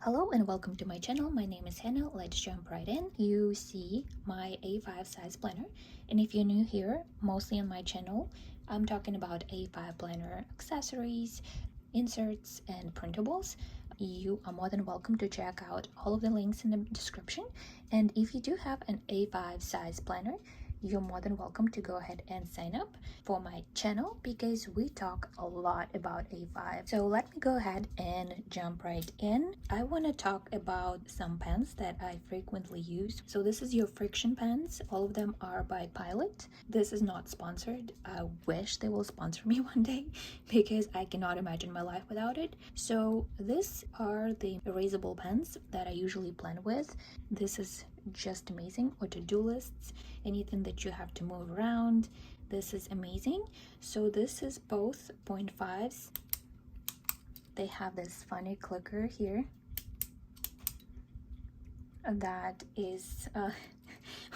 Hello and welcome to my channel. My name is Hannah. Let's jump right in. You see my A5 size planner, and if you're new here, mostly on my channel, I'm talking about A5 planner accessories, inserts, and printables. You are more than welcome to check out all of the links in the description. And if you do have an A5 size planner, you're more than welcome to go ahead and sign up for my channel because we talk a lot about A5. So let me go ahead and jump right in. I want to talk about some pens that I frequently use. So this is your friction pens. All of them are by Pilot. This is not sponsored. I wish they will sponsor me one day because I cannot imagine my life without it. So these are the erasable pens that I usually plan with. This is just amazing. Or to-do lists, anything that you have to move around, this is amazing. So this is both 0.5s. They have this funny clicker here that is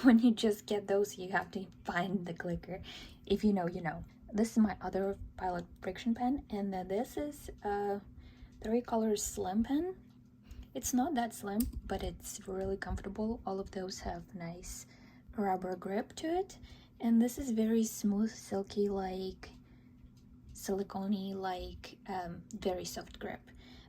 when you just get those, you have to find the clicker. If you know, you know. This is my other Pilot friction pen, and then this is a 3-color slim pen. It's not that slim, but it's really comfortable. All of those have nice rubber grip to it, and this is very smooth, silky, like silicone-y, like very soft grip.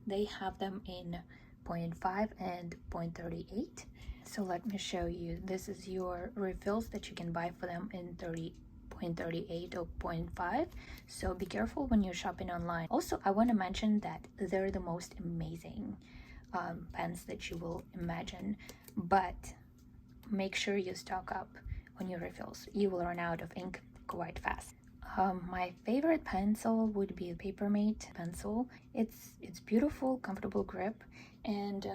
They have them in 0.5 and 0.38. So let me show you. This is your refills that you can buy for them in 0.38 or 0.5. So be careful when you're shopping online. Also, I want to mention that they're the most amazing pens that you will imagine, but make sure you stock up on your refills. You will run out of ink quite fast. My favorite pencil would be a Papermate pencil. It's beautiful, comfortable grip, and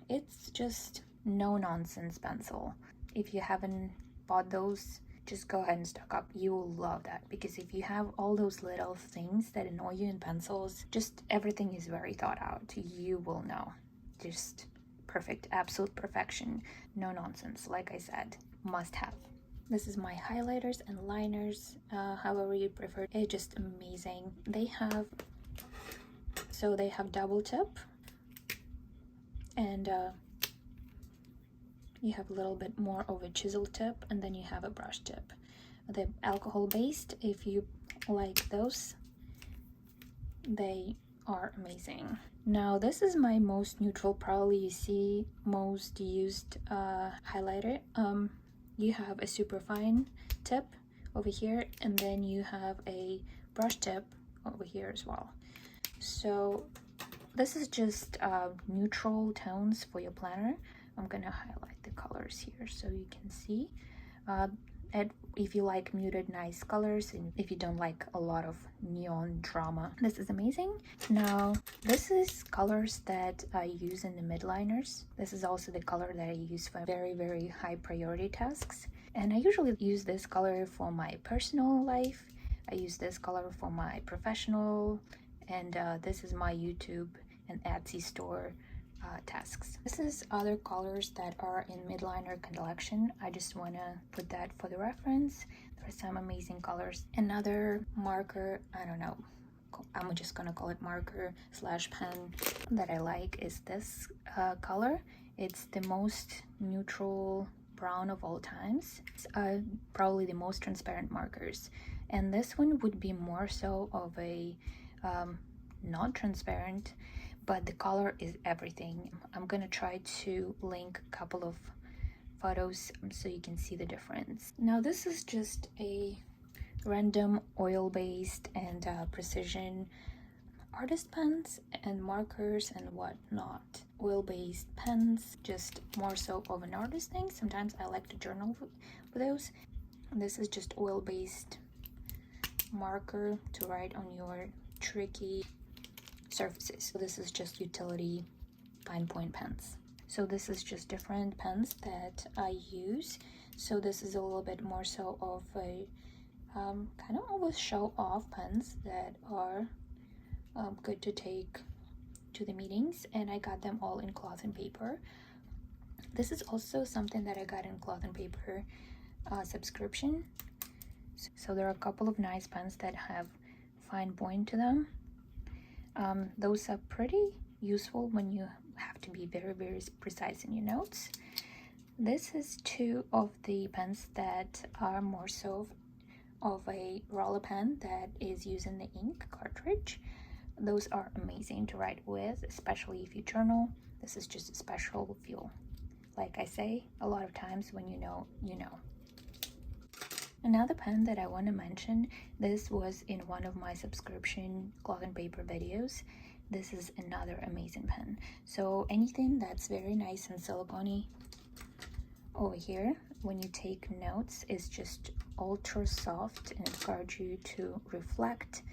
it's just no nonsense pencil. If you haven't bought those, just go ahead and stock up. You will love that, because if you have all those little things that annoy you in pencils, just everything is very thought out. You will know. Just perfect, absolute perfection, no nonsense. Like I said, must have. This is my highlighters and liners, however you prefer. It's just amazing. They have double tip, and you have a little bit more of a chisel tip, and then you have a brush tip. The alcohol based, if you like those, they are amazing. Now this is my most neutral, probably you see most used highlighter. You have a super fine tip over here, and then you have a brush tip over here as well. So this is just neutral tones for your planner. I'm gonna highlight the colors here so you can see. And if you like muted nice colors, and if you don't like a lot of neon drama, this is amazing. Now this is colors that I use in the midliners. This is also the color that I use for very high priority tasks, and I usually use this color for my personal life. I use this color for my professional, and this is my YouTube and Etsy store tasks. This is other colors that are in midliner collection. I just want to put that for the reference. There are some amazing colors. Another marker, I don't know, I'm just gonna call it marker slash pen, that I like is this color. It's the most neutral brown of all times. It's probably the most transparent markers, and this one would be more so of a not transparent, but the color is everything. I'm gonna try to link a couple of photos so you can see the difference. Now this is just a random oil-based and precision artist pens and markers and whatnot. Oil-based pens, just more so of an artist thing. Sometimes I like to journal with those. This is just oil-based marker to write on your tricky surfaces. So this is just utility fine point pens. So this is just different pens that I use. So this is a little bit more so of a kind of always show off pens that are good to take to the meetings, and I got them all in cloth and paper. This is also something that I got in cloth and paper subscription. So there are a couple of nice pens that have fine point to them. Those are pretty useful when you have to be very precise in your notes. This is two of the pens that are more so of a roller pen that is using the ink cartridge. Those are amazing to write with, especially if you journal. This is just a special feel. Like I say, a lot of times when you know, you know. Another pen that I want to mention, this was in one of my subscription cloth and paper videos. This is another amazing pen. So anything that's very nice and silicone over here when you take notes is just ultra soft and encourage you to reflect.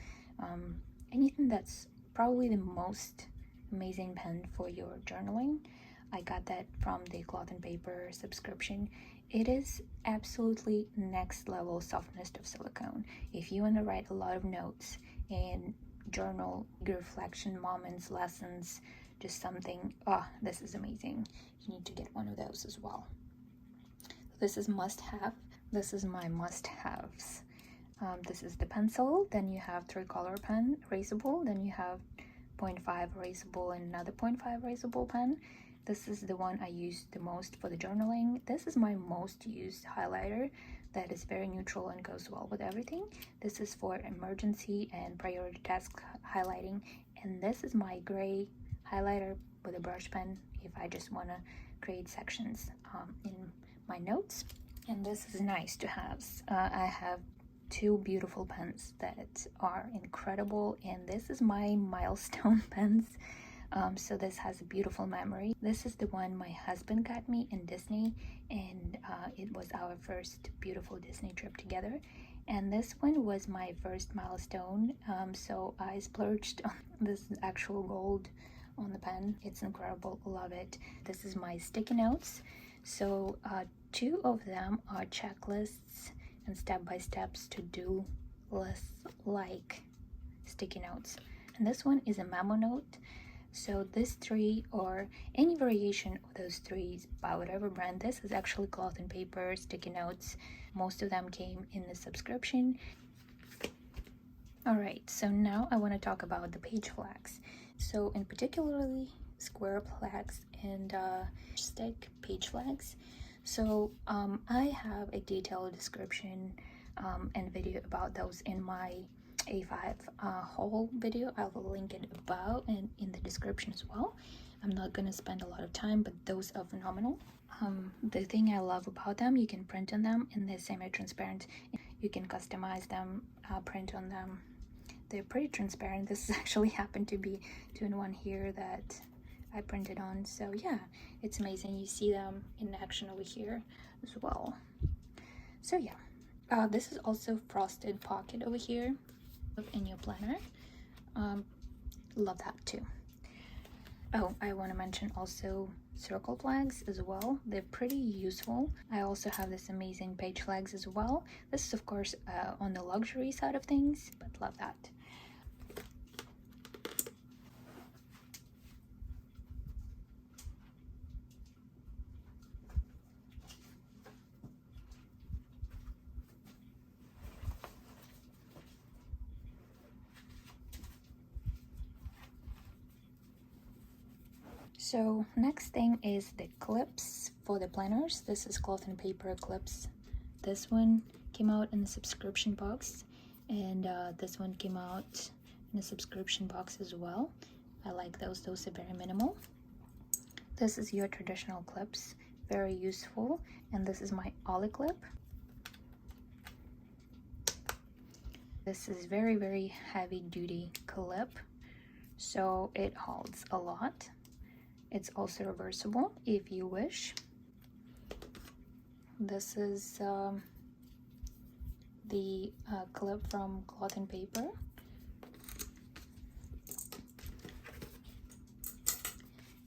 Anything that's probably the most amazing pen for your journaling. I got that from the cloth and paper subscription. It is absolutely next level softness of silicone. If you want to write a lot of notes and journal reflection moments, lessons, just something, this is amazing. You need to get one of those as well. This is must have. This is my must haves. This is the pencil, then you have 3-color pen, erasable, then you have 0.5 erasable and another 0.5 erasable pen. This is the one I use the most for the journaling. This is my most used highlighter that is very neutral and goes well with everything. This is for emergency and priority task highlighting, and this is my gray highlighter with a brush pen if I just want to create sections in my notes. And this is nice to have. I have two beautiful pens that are incredible, and this is my Milestone pens. So this has a beautiful memory. This is the one my husband got me in Disney, and it was our first beautiful Disney trip together. And this one was my first Milestone, so I splurged on this actual gold on the pen. It's incredible, love it. This is my sticky notes. So two of them are checklists and step-by-steps to do lists like sticky notes, and this one is a memo note. So these three, or any variation of those three by whatever brand, this is actually cloth and paper sticky notes. Most of them came in the subscription. Alright, so now I want to talk about the page flags. So in particularly square flags and stick page flags. So I have a detailed description and video about those in my A5 haul video. I will link it above and in the description as well. I'm not gonna spend a lot of time, but those are phenomenal. The thing I love about them, you can print on them, and they're semi-transparent. You can customize them, print on them. They're pretty transparent. This actually happened to be 2-in-1 here that I printed on. So yeah, it's amazing. You see them in action over here as well. So yeah, this is also frosted pocket over here in your planner. Love that too. Oh, I want to mention also circle flags as well. They're pretty useful. I also have this amazing page flags as well. This is of course on the luxury side of things, but love that. So next thing is the clips for the planners. This is cloth and paper clips. This one came out in the subscription box, and this one came out in a subscription box as well. I like those are very minimal. This is your traditional clips, very useful. And this is my ollie clip. This is very heavy duty clip, so it holds a lot. It's also reversible if you wish. This is the clip from cloth and paper.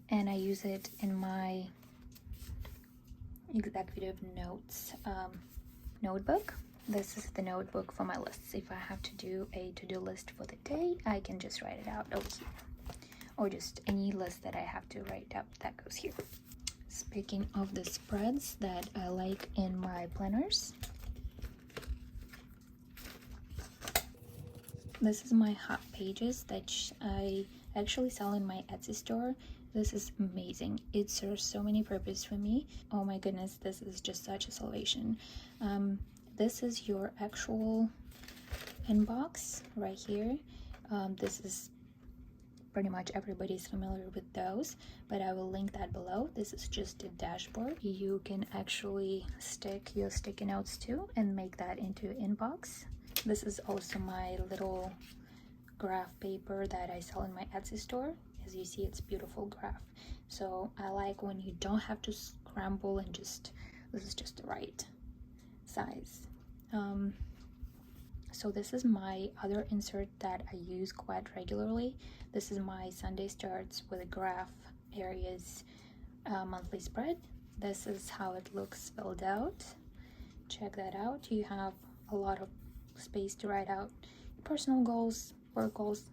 And I use it in my executive notes notebook. This is the notebook for my lists. If I have to do a to-do list for the day, I can just write it out over here. Or just any list that I have to write up, that goes here. Speaking of the spreads that I like in my planners, this is my hot pages that I I actually sell in my Etsy store. This is amazing. It serves so many purposes for me. Oh my goodness, this is just such a salvation. This is your actual inbox right here. This is pretty much everybody's familiar with those, but I will link that below. This is just a dashboard. You can actually stick your sticky notes to and make that into inbox. This is also my little graph paper that I sell in my Etsy store. As you see, it's beautiful graph. So I like when you don't have to scramble and just, this is just the right size. So this is my other insert that I use quite regularly. This is my Sunday starts with a graph areas monthly spread. This is how it looks filled out. Check that out. You have a lot of space to write out your personal goals, work goals.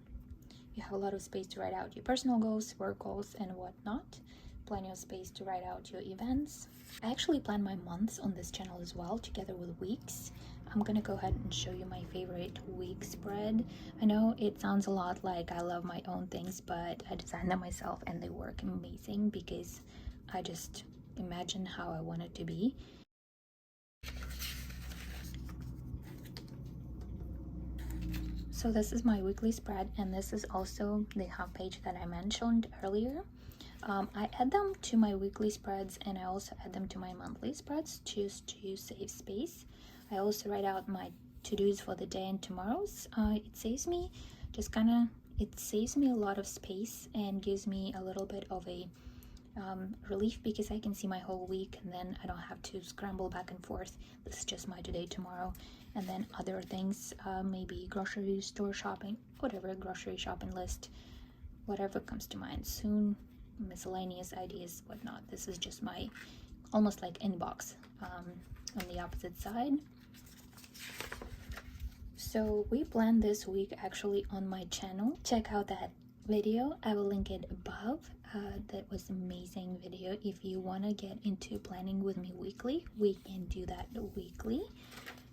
You have a lot of space to write out your personal goals, work goals, and whatnot. Plenty of space to write out your events. I actually plan my months on this channel as well, together with weeks. I'm gonna go ahead and show you my favorite week spread. I know it sounds a lot like I love my own things, but I designed them myself and they work amazing because I just imagine how I want it to be. So this is my weekly spread, and this is also the hub page that I mentioned earlier. I add them to my weekly spreads, and I also add them to my monthly spreads just to save space. I also write out my to-dos for the day and tomorrow's. It saves me a lot of space and gives me a little bit of a relief because I can see my whole week, and then I don't have to scramble back and forth. This is just my today, tomorrow, and then other things, maybe grocery store shopping, whatever, grocery shopping list, whatever comes to mind soon, miscellaneous ideas, whatnot. This is just my almost like inbox on the opposite side. So we planned this week actually on my channel. Check out that video, I will link it above. That was amazing video. If you want to get into planning with me weekly, we can do that weekly.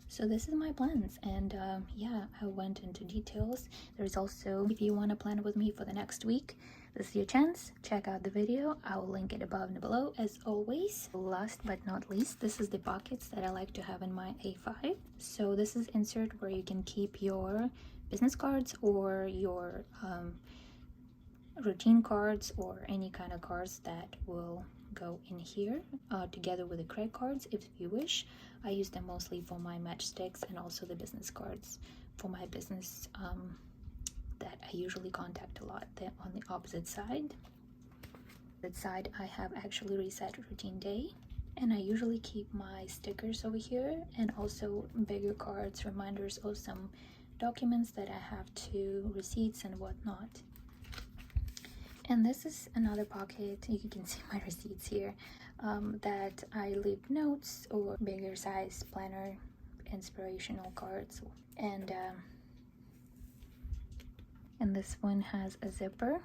So this is my plans, and yeah, I went into details. There's also, if you want to plan with me for the next week, this is your chance. Check out the video, I will link it above and below as always. Last but not least, this is the pockets that I like to have in my A5. So this is insert where you can keep your business cards or your routine cards or any kind of cards that will go in here together with the credit cards if you wish. I use them mostly for my matchsticks and also the business cards for my business that I usually contact a lot. Then on the opposite side, I have actually reset routine day, and I usually keep my stickers over here and also bigger cards, reminders of some documents that I have to, receipts and whatnot. And this is another pocket, you can see my receipts here, that I leave notes or bigger size planner, inspirational cards, and this one has a zipper.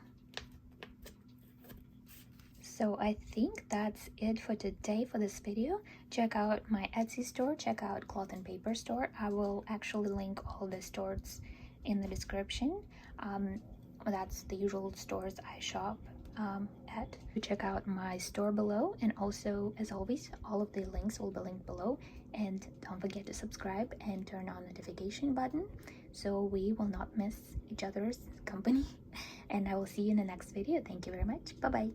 So I think that's it for today for this video. Check out my Etsy store, check out Cloth and Paper store. I will actually link all the stores in the description. That's the usual stores I shop at. Check out my store below, and also, as always, all of the links will be linked below. And don't forget to subscribe and turn on the notification button so we will not miss each other's company. And I will see you in the next video. Thank you very much. Bye bye.